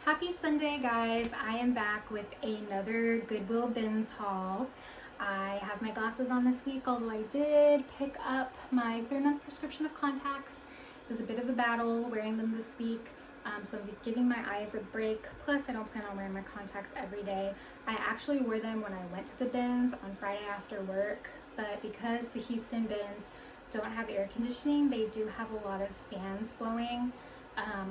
Happy Sunday, guys. I am back with another Goodwill bins haul. I have my glasses on this week, although I did pick up my 3-month prescription of contacts. It was a bit of a battle wearing them this week, so I'm giving my eyes a break. Plus, I don't plan on wearing my contacts every day. I actually wore them when I went to the bins on Friday after work, but because the Houston bins don't have air conditioning, they do have a lot of fans blowing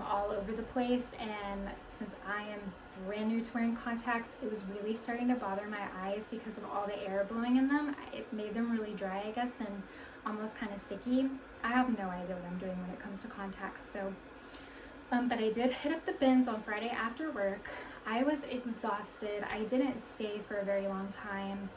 all over the place, and since I am brand new to wearing contacts, it was really starting to bother my eyes because of all the air blowing in them. It made them really dry, I guess, and almost kind of sticky. I have no idea what I'm doing when it comes to contacts, so but I did hit up the bins on Friday after work. I was exhausted. I didn't stay for a very long time.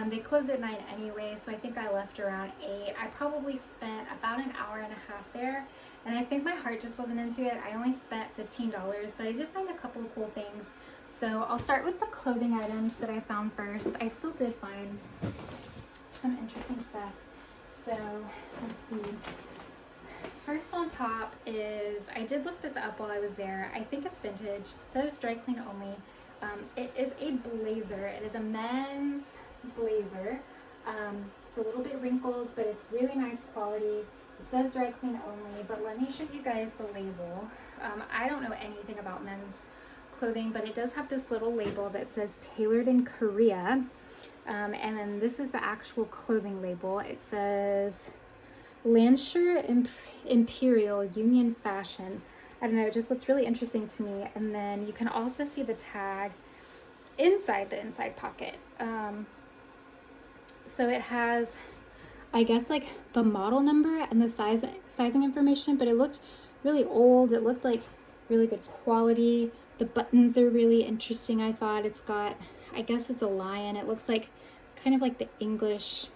They close at 9 anyway, so I think I left around 8. I probably spent about an hour and a half there, and I think my heart just wasn't into it. I only spent $15, but I did find a couple of cool things. So I'll start with the clothing items that I found first. I still did find some interesting stuff. So let's see. First on top is, I did look this up while I was there. I think it's vintage. It says dry clean only. It is a blazer. It is a men's blazer. It's a little bit wrinkled, but it's really nice quality. It says dry clean only, but let me show you guys the label. I don't know anything about men's clothing, but it does have this little label that says tailored in Korea. And then this is the actual clothing label. It says Lansher Imperial Union Fashion. I don't know, it just looked really interesting to me. And then you can also see the tag inside the inside pocket. So it has, I guess, like the model number and the sizing information, but it looked really old. It looked like really good quality. The buttons are really interesting, I thought. It's got, I guess it's a lion. It looks like kind of like the English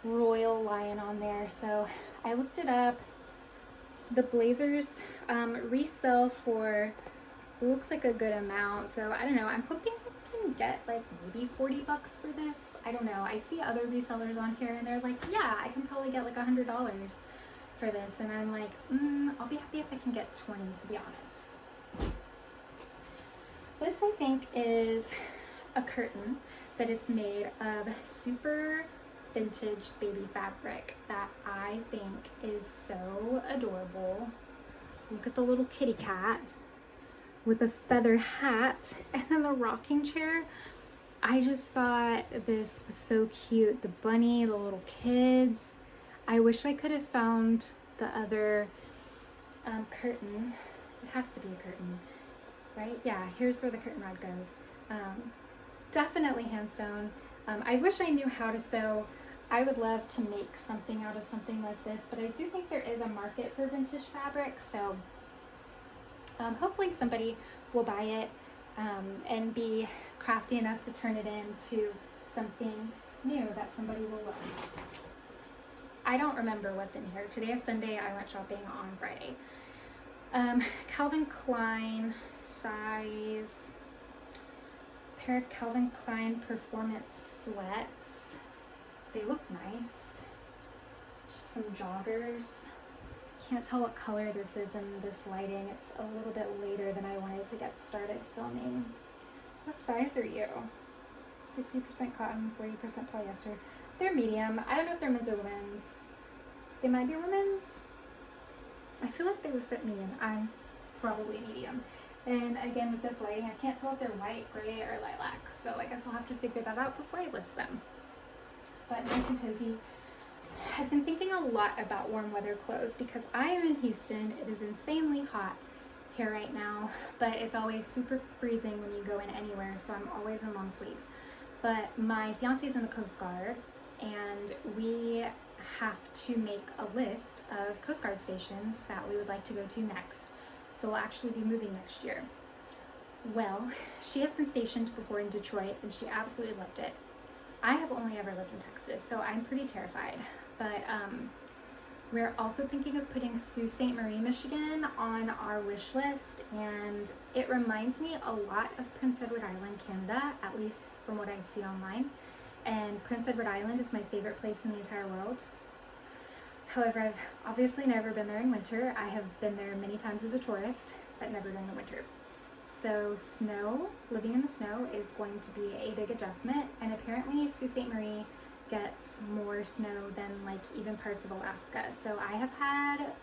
royal lion on there. So I looked it up. The blazers resell for, it looks like a good amount. So I don't know, I'm hoping I can get like maybe $40 for this. I don't know. I see other resellers on here and they're like, yeah, I can probably get like $100 for this. And I'm like, I'll be happy if I can get 20, to be honest. This, I think, is a curtain, but it's made of super vintage baby fabric that I think is so adorable. Look at the little kitty cat with a feather hat and then the rocking chair. I just thought this was so cute. The bunny, the little kids. I wish I could have found the other curtain. It has to be a curtain, right? Yeah, here's where the curtain rod goes. Definitely hand sewn. I wish I knew how to sew. I would love to make something out of something like this, but I do think there is a market for vintage fabric, so hopefully somebody will buy it and be crafty enough to turn it into something new that somebody will love. I don't remember what's in here. Today is Sunday. I went shopping on Friday. Calvin Klein size, pair of Calvin Klein performance sweats. They look nice. Just some joggers. Can't tell what color this is in this lighting. It's a little bit later than I wanted to get started filming. What size are you? 60% cotton, 40% polyester. They're medium. I don't know if they're men's or women's. They might be women's. I feel like they would fit me, and I'm probably medium. And again, with this lighting, I can't tell if they're white, gray, or lilac. So I guess I'll have to figure that out before I list them. But nice and cozy. I've been thinking a lot about warm weather clothes because I am in Houston. It is insanely hot here right now, but it's always super freezing when you go in anywhere, so I'm always in long sleeves. But my fiance is in the Coast Guard, and we have to make a list of Coast Guard stations that we would like to go to next. So we'll actually be moving next year. Well, she has been stationed before in Detroit, and she absolutely loved it. I have only ever lived in Texas, so I'm pretty terrified. But we're also thinking of putting Sault Ste. Marie, Michigan on our wish list, and it reminds me a lot of Prince Edward Island, Canada, at least from what I see online. And Prince Edward Island is my favorite place in the entire world. However, I've obviously never been there in winter. I have been there many times as a tourist, but never during the winter. So snow, living in the snow is going to be a big adjustment, and apparently Sault Ste. Marie gets more snow than like even parts of Alaska. So I have had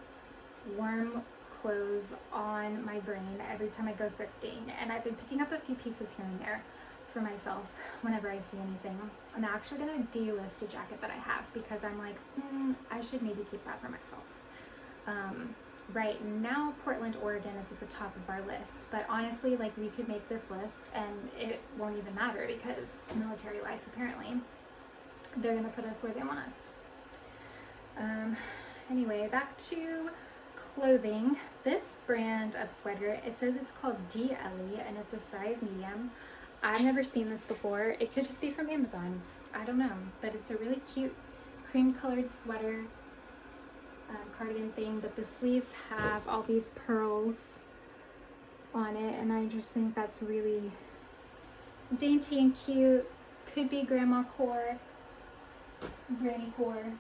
warm clothes on my brain every time I go thrifting, and I've been picking up a few pieces here and there for myself whenever I see anything. I'm actually gonna delist a jacket that I have because I'm like, I should maybe keep that for myself. Right now, Portland, Oregon is at the top of our list, but honestly, like, we could make this list and it won't even matter because military life, apparently, they're gonna put us where they want us. Anyway, back to clothing. This brand of sweater, it says it's called DLE and it's a size medium. I've never seen this before. It could just be from Amazon. I don't know, but it's a really cute cream colored sweater. Cardigan thing, but the sleeves have all these pearls on it, and I just think that's really dainty and cute. Could be grandma core, granny core.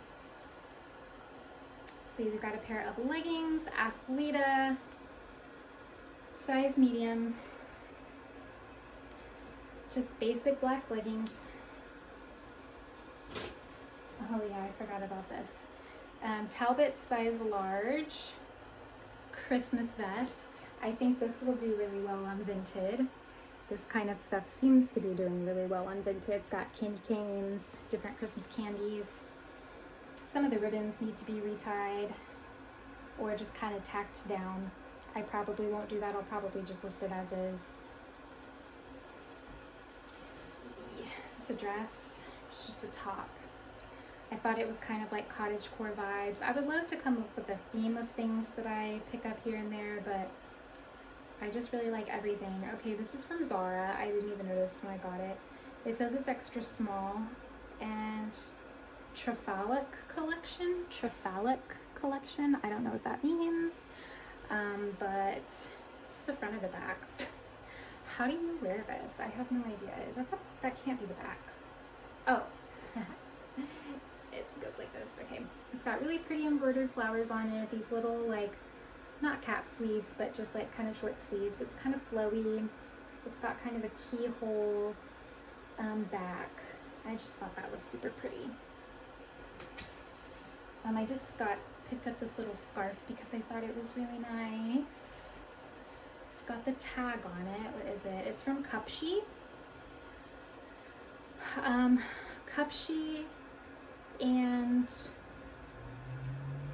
See, we've got a pair of leggings, Athleta, size medium, just basic black leggings. Oh yeah, I forgot about this. Talbot size large, Christmas vest. I think this will do really well on Vinted. This kind of stuff seems to be doing really well on Vinted. It's got candy canes, different Christmas candies. Some of the ribbons need to be retied or just kind of tacked down. I probably won't do that. I'll probably just list it as is. Let's see. Is this a dress? It's just a top. I thought it was kind of like cottagecore vibes. I would love to come up with a theme of things that I pick up here and there, but I just really like everything. Okay, this is from Zara. I didn't even notice when I got it. It says it's extra small and Trafalgar collection. I don't know what that means, but it's the front of the back. How do you wear this? I have no idea. Is that can't be the back? Oh. It goes like this. Okay, it's got really pretty embroidered flowers on it. These little, like, not cap sleeves, but just like kind of short sleeves. It's kind of flowy. It's got kind of a keyhole back. I just thought that was super pretty. I just picked up this little scarf because I thought it was really nice. It's got the tag on it. What is it? It's from Cupshe.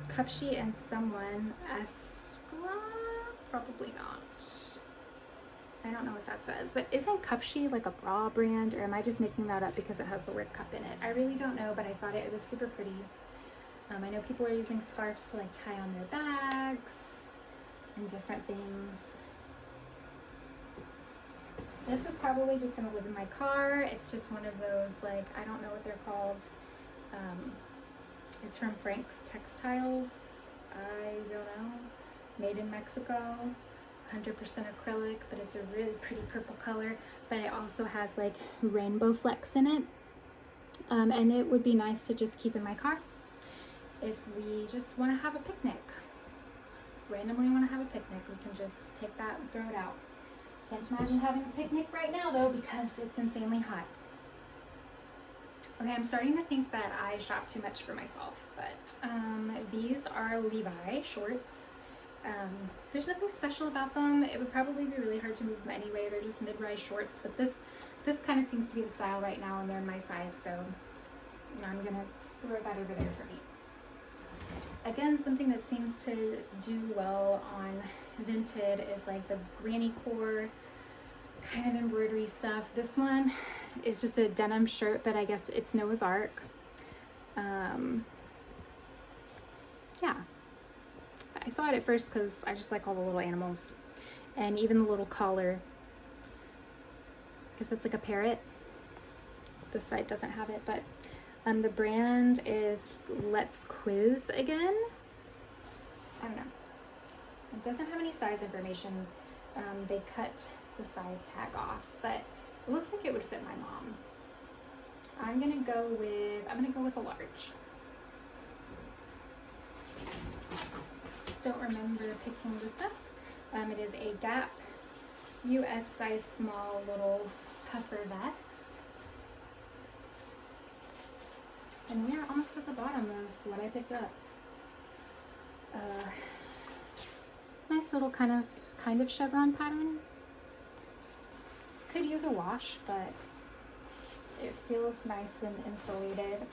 Cupshe and someone, Escra? Probably not. I don't know what that says, but isn't Cupshe like a bra brand, or am I just making that up because it has the word cup in it? I really don't know, but I thought it was super pretty. I know people are using scarves to like tie on their bags and different things. This is probably just gonna live in my car. It's just one of those, like, I don't know what they're called. It's from Frank's Textiles. I don't know. Made in Mexico. 100% acrylic, but it's a really pretty purple color. But it also has like rainbow flecks in it. And it would be nice to just keep in my car if we just want to have a picnic. Randomly want to have a picnic. We can just take that and throw it out. Can't imagine having a picnic right now though because it's insanely hot. Okay, I'm starting to think that I shop too much for myself, but these are Levi shorts. There's nothing special about them. It would probably be really hard to move them anyway. They're just mid-rise shorts, but this kind of seems to be the style right now, and they're my size, so I'm gonna throw that over there for me. Again, something that seems to do well on Vinted is like the granny core kind of embroidery stuff. This one is just a denim shirt, but I guess it's Noah's Ark. Yeah, I saw it at first because I just like all the little animals, and even the little collar. I guess it's like a parrot. This side doesn't have it, but the brand is Let's Quiz Again. I don't know. It doesn't have any size information. They cut the size tag off, but it looks like it would fit my mom. I'm gonna go with a large. Don't remember picking this up, It is a Gap US size small little puffer vest. And we are almost at the bottom of what I picked up. Nice little kind of chevron pattern. Could use a wash, but it feels nice and insulated.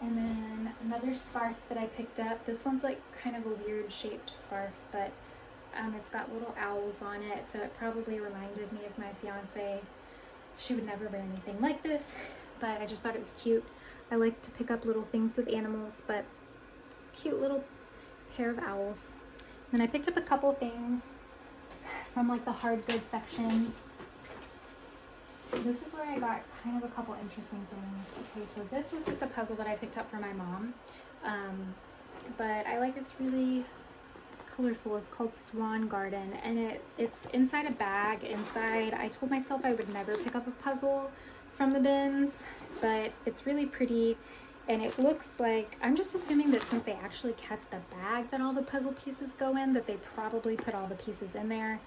And then another scarf that I picked up. This one's like kind of a weird shaped scarf, but it's got little owls on it, so it probably reminded me of my fiance. She would never wear anything like this, but I just thought it was cute. I like to pick up little things with animals, but cute little pair of owls. And then I picked up a couple things from like the hard goods section. This is where I got kind of a couple interesting things. Okay, so this was just a puzzle that I picked up for my mom. But I like it's really colorful. It's called Swan Garden, and it's inside a bag. Inside, I told myself I would never pick up a puzzle from the bins, but it's really pretty. And it looks like, I'm just assuming that since they actually kept the bag that all the puzzle pieces go in, that they probably put all the pieces in there.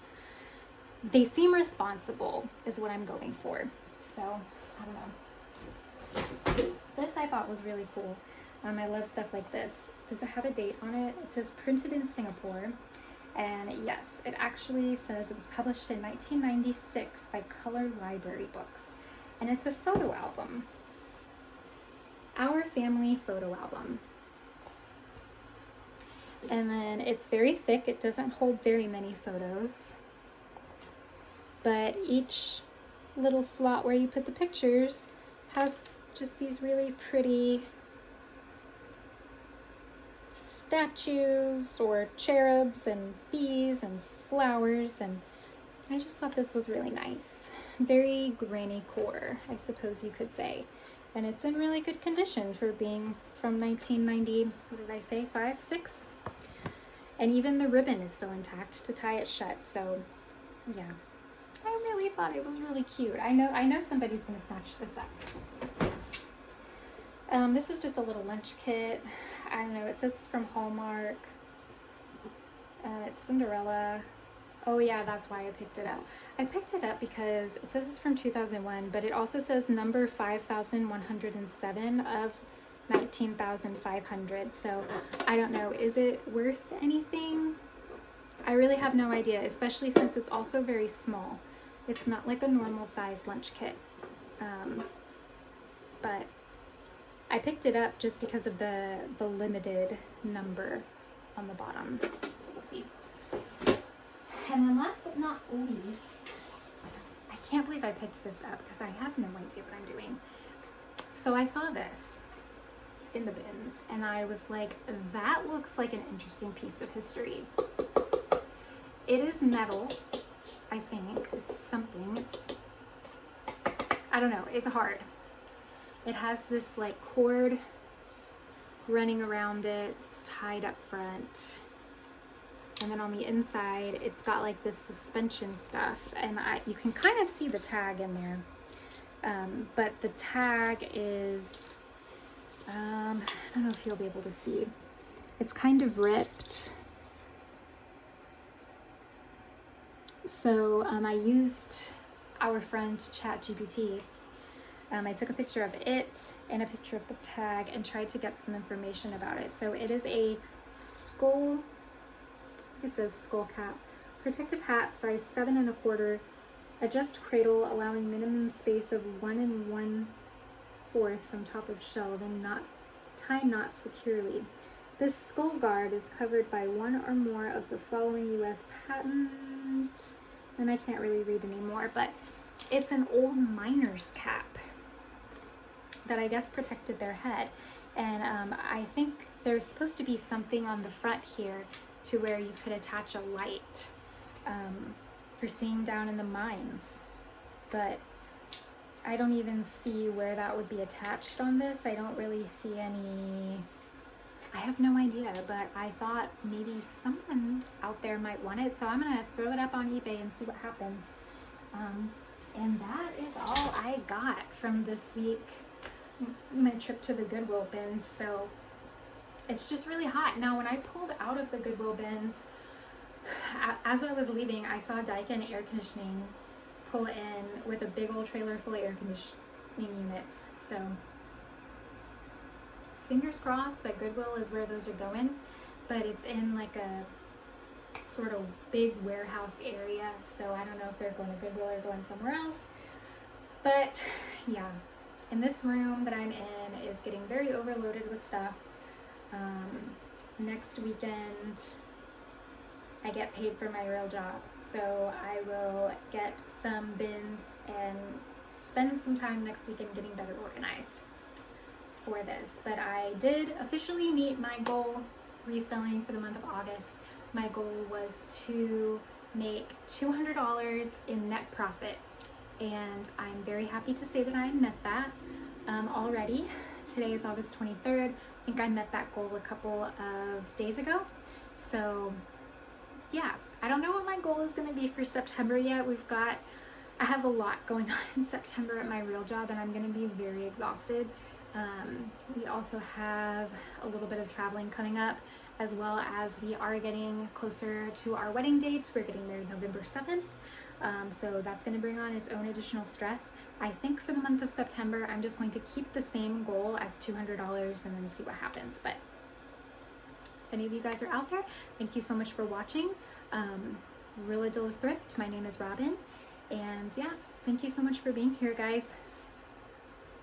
They seem responsible, is what I'm going for. So, I don't know. This I thought was really cool. I love stuff like this. Does it have a date on it? It says printed in Singapore. And yes, it actually says it was published in 1996 by Color Library Books. And it's a photo album. Our family photo album. And then it's very thick. It doesn't hold very many photos. But each little slot where you put the pictures has just these really pretty statues or cherubs and bees and flowers, and I just thought this was really nice. Very granny core, I suppose you could say. And it's in really good condition for being from 1990, what did I say, 5, 6? And even the ribbon is still intact to tie it shut, so yeah. I really thought it was really cute. I know somebody's gonna snatch this up. This was just a little lunch kit. I don't know, it says it's from Hallmark. It's Cinderella. Oh yeah, that's why I picked it up. I picked it up because it says it's from 2001, but it also says number 5,107 of 19,500. So I don't know, is it worth anything? I really have no idea, especially since it's also very small. It's not like a normal size lunch kit. But I picked it up just because of the limited number on the bottom. So we'll see. And then last but not least, I can't believe I picked this up because I have no idea what I'm doing. So I saw this in the bins and I was like, that looks like an interesting piece of history. It is metal, I think. It's something. I don't know. It's hard. It has this like cord running around it. It's tied up front. And then on the inside, it's got like this suspension stuff. And you can kind of see the tag in there. But the tag is, I don't know if you'll be able to see. It's kind of ripped. So I used our friend ChatGPT. I took a picture of it and a picture of the tag and tried to get some information about it. So it is a skull, it says skull cap, protective hat, size 7 1/4, adjust cradle, allowing minimum space of 1 1/4 from top of shell, then tie knots securely. This skull guard is covered by one or more of the following U.S. patent, and I can't really read anymore, but it's an old miner's cap that I guess protected their head. And I think there's supposed to be something on the front here to where you could attach a light for seeing down in the mines, but I don't even see where that would be attached on this. I don't really see any. I have no idea, but I thought maybe someone out there might want it, so I'm gonna throw it up on eBay and see what happens. And that is all I got from this week, my trip to the Goodwill bins. So it's just really hot. Now, when I pulled out of the Goodwill bins, as I was leaving, I saw Daikin Air Conditioning pull in with a big old trailer full of air conditioning units. So fingers crossed that Goodwill is where those are going, but it's in like a sort of big warehouse area, so I don't know if they're going to Goodwill or going somewhere else. But yeah, and this room that I'm in is getting very overloaded with stuff. Next weekend I get paid for my real job, so I will get some bins and spend some time next weekend getting better organized for this. But I did officially meet my goal reselling for the month of August. My goal was to make $200 in net profit, and I'm very happy to say that I met that already. Today is August 23rd. I think I met that goal a couple of days ago. So yeah, I don't know what my goal is going to be for September yet. I have a lot going on in September at my real job, and I'm going to be very exhausted. We also have a little bit of traveling coming up, as well as we are getting closer to our wedding date. We're getting married November 7th. So that's going to bring on its own additional stress. I think for the month of September, I'm just going to keep the same goal as $200 and then see what happens. But if any of you guys are out there, thank you so much for watching. Real Adult Thrift, my name is Robin. And yeah, thank you so much for being here, guys.